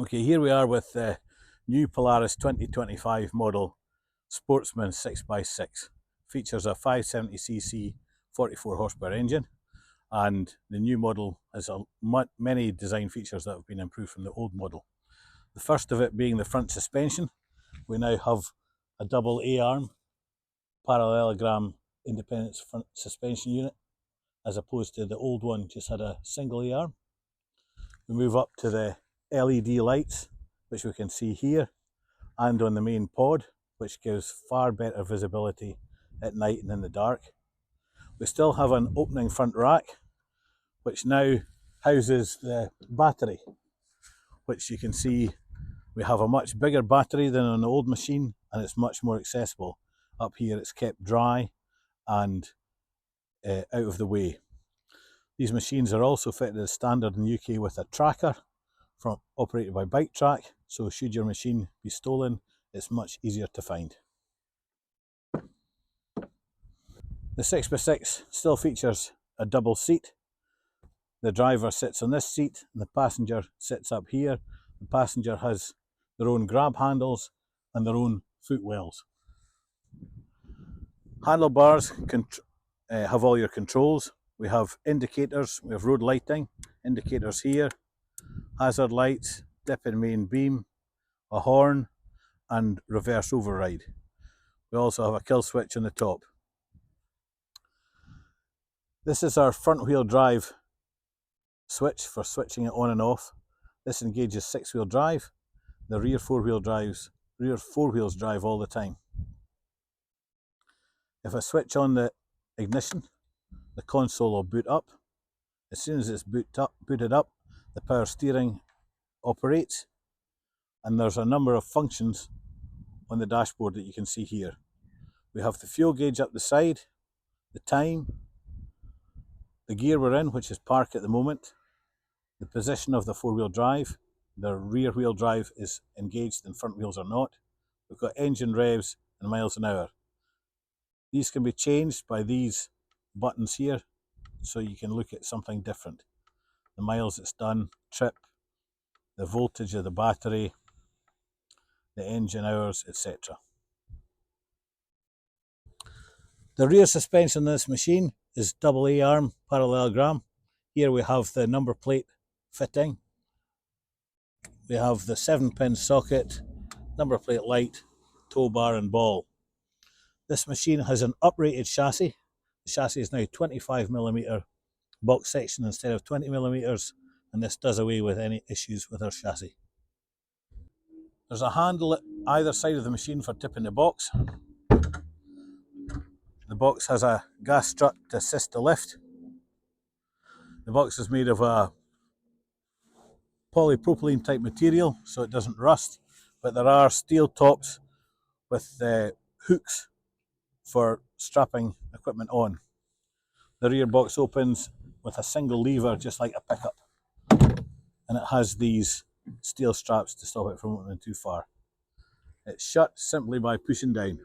Okay, here we are with the new Polaris 2025 model Sportsman 6x6. Features a 570cc 44 horsepower engine, and the new model has many design features that have been improved from the old model. The first of it being the front suspension. We now have a double A-arm parallelogram independent front suspension unit, as opposed to the old one just had a single A-arm. We move up to the LED lights, which we can see here and on the main pod, which gives far better visibility at night and in the dark. We still have an opening front rack, which now houses the battery, which you can see we have a much bigger battery than on the old machine, and it's much more accessible. Up here it's kept dry and out of the way. These machines are also fitted as standard in the UK with a tracker operated by Bike Track, so should your machine be stolen, it's much easier to find. The 6x6 still features a double seat. The driver sits on this seat and the passenger sits up here. The passenger has their own grab handles and their own footwells. Handlebars have all your controls. We have indicators, we have road lighting, indicators here, hazard lights, dip and main beam, a horn and reverse override. We also have a kill switch on the top. This is our front wheel drive switch for switching it on and off. This engages 6-wheel drive. The rear four wheels drive all the time. If I switch on the ignition, the console will boot up. As soon as it's booted up, the power steering operates, and there's a number of functions on the dashboard that you can see here. We have the fuel gauge up the side, the time, the gear we're in, which is park at the moment, the position of the four-wheel drive, the rear wheel drive is engaged and front wheels are not. We've got engine revs and miles an hour. These can be changed by these buttons here, so you can look at something different. The miles it's done, trip, the voltage of the battery, the engine hours, etc. The rear suspension on this machine is double A-arm parallelogram. Here we have the number plate fitting. We have the 7-pin socket, number plate light, tow bar and ball. This machine has an uprated chassis. The chassis is now 25mm box section instead of 20mm, and this does away with any issues with our chassis. There's a handle at either side of the machine for tipping the box. The box has a gas strut to assist the lift. The box is made of a polypropylene type material, so it doesn't rust, but there are steel tops with hooks for strapping equipment on. The rear box opens with a single lever, just like a pickup, and it has these steel straps to stop it from opening too far. It's shut simply by pushing down.